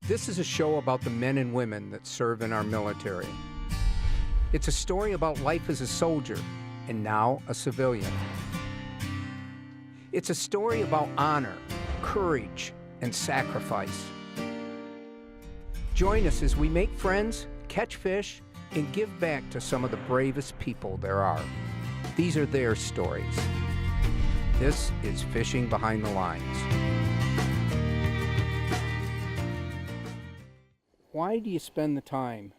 This is a show about the men and women that serve in our military. It's a story about life as a soldier and now a civilian. It's a story about honor, courage, and sacrifice. Join us as we make friends, catch fish, and give back to some of the bravest people there are. These are their stories. This is Fishing Behind the Lines. Why do you spend the time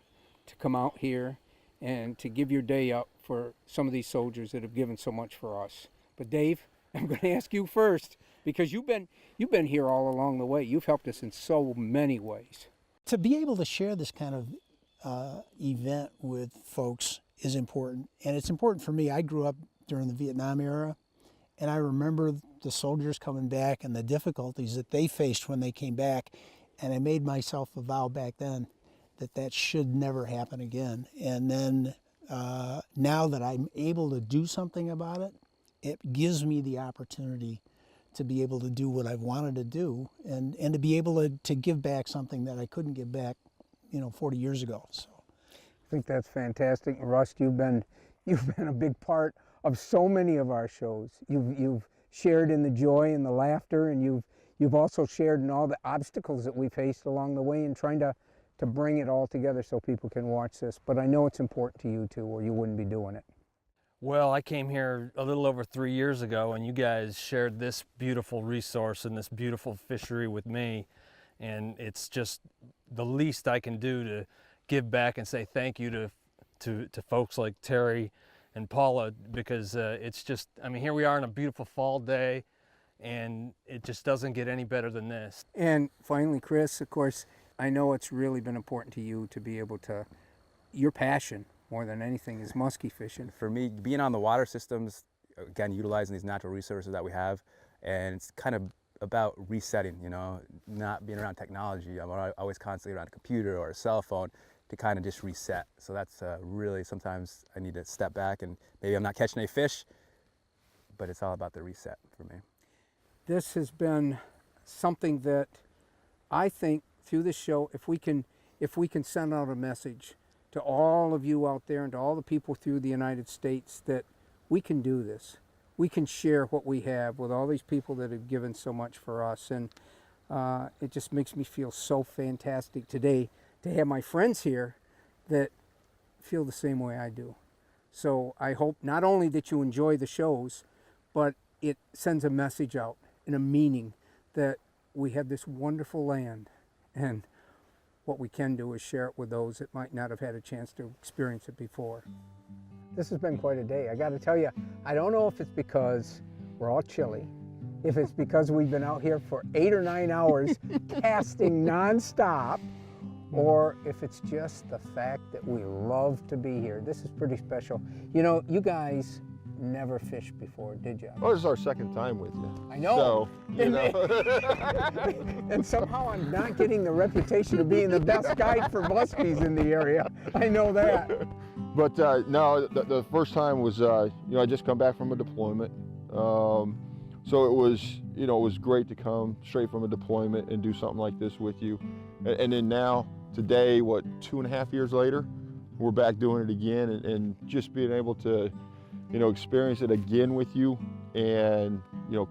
to come out here and to give your day up for some of these soldiers that have given so much for us? But Dave, I'm going to ask you first, because you've been here all along the way. You've helped us in so many ways. To be able to share this kind of event with folks is important, and it's important for me. I grew up during the Vietnam era, and I remember the soldiers coming back and the difficulties that they faced when they came back, and I made myself a vow back then that should never happen again. And then now that I'm able to do something about it, it gives me the opportunity to be able to do what I've wanted to do, and to be able to give back something that I couldn't give back, 40 years ago. So I think that's fantastic. Rust, you've been a big part of so many of our shows. You've shared in the joy and the laughter, and you've also shared in all the obstacles that we faced along the way, and trying to bring it all together so people can watch this. But I know it's important to you too, or you wouldn't be doing it. Well, I came here a little over 3 years ago, and you guys shared this beautiful resource and this beautiful fishery with me, and it's just the least I can do to give back and say thank you to folks like Terry and Paula, because it's just, here we are on a beautiful fall day, and it just doesn't get any better than this. And finally, Chris, of course, I know it's really been important to you to be able to, your passion more than anything is muskie fishing. For me, being on the water systems, again, utilizing these natural resources that we have, and it's kind of about resetting, not being around technology. I'm always constantly around a computer or a cell phone to kind of just reset. So that's really, sometimes I need to step back, and maybe I'm not catching any fish, but it's all about the reset for me. This has been something that I think through this show, if we can send out a message to all of you out there and to all the people through the United States that we can do this. We can share what we have with all these people that have given so much for us. And it just makes me feel so fantastic today to have my friends here that feel the same way I do. So I hope not only that you enjoy the shows, but it sends a message out and a meaning that we have this wonderful land, and what we can do is share it with those that might not have had a chance to experience it before. This has been quite a day. I got to tell you, I don't know if it's because we're all chilly, if it's because we've been out here for 8 or 9 hours casting nonstop, or if it's just the fact that we love to be here. This is pretty special. You guys never fished before, did you? Well, this is our second time with you. I know. So, And somehow I'm not getting the reputation of being the best guide for muskies in the area. I know that. But no, the first time was, I just come back from a deployment. So it was great to come straight from a deployment and do something like this with you. And then now, today, 2.5 years later, we're back doing it again, and just being able to experience it again with you, and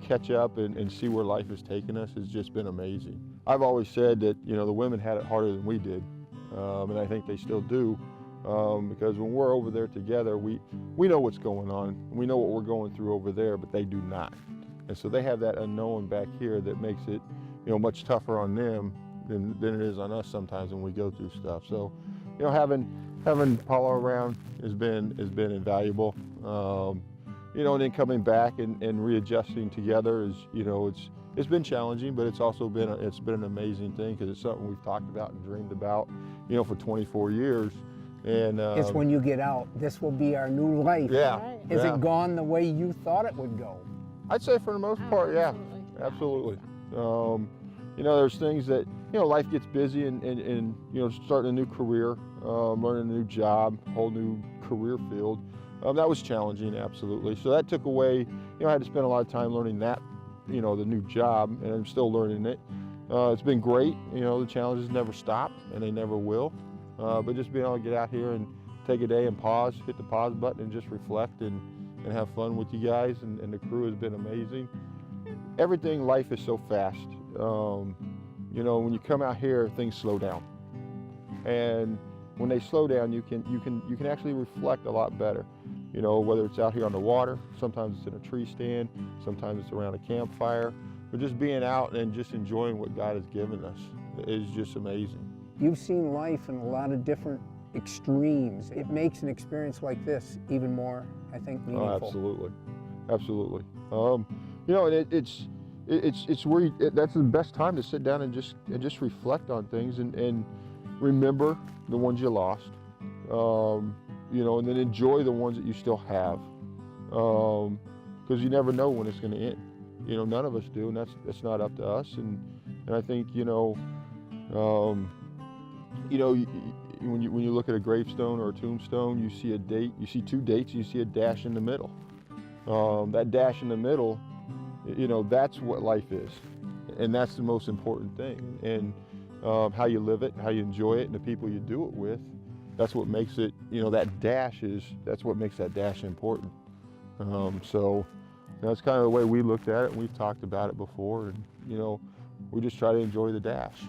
catch up and see where life has taken us has just been amazing. I've always said that the women had it harder than we did, and I think they still do, because when we're over there together, we know what's going on, we know what we're going through over there, but they do not. And so they have that unknown back here that makes it much tougher on them than it is on us sometimes when we go through stuff. So having Paula around has been invaluable. And then coming back and readjusting together is, it's been challenging, but it's also been an amazing thing, because it's something we've talked about and dreamed about, for 24 years. And it's when you get out, this will be our new life. Yeah. Is it gone the way you thought it would go? I'd say for the most part, yeah, absolutely. There's things that, life gets busy, and starting a new career, learning a new job, whole new career field. That was challenging, absolutely. So that took away, I had to spend a lot of time learning that, the new job, and I'm still learning it. It's been great. You know, the challenges never stop, and they never will. But just being able to get out here and take a day and pause, hit the pause button, and just reflect and have fun with you guys, and the crew has been amazing. Everything, life is so fast. You know, when you come out here, things slow down, and when they slow down, you can actually reflect a lot better. You know, whether it's out here on the water, sometimes it's in a tree stand, sometimes it's around a campfire, but just being out and just enjoying what God has given us is just amazing. You've seen life in a lot of different extremes. It makes an experience like this even more, I think, meaningful. Oh, absolutely, absolutely. You know, and it's where that's the best time to sit down and just reflect on things and remember the ones you lost. You know, and then enjoy the ones that you still have, because you never know when it's going to end. You know, none of us do, and that's not up to us. And I think, you know, when you look at a gravestone or a tombstone, you see a date, you see two dates, you see a dash in the middle. That dash in the middle, you know, that's what life is, and that's the most important thing. And how you live it, how you enjoy it, and the people you do it with. That's what makes it, you know, that's what makes that dash important. So that's kind of the way we looked at it, and we've talked about it before, and, you know, we just try to enjoy the dash.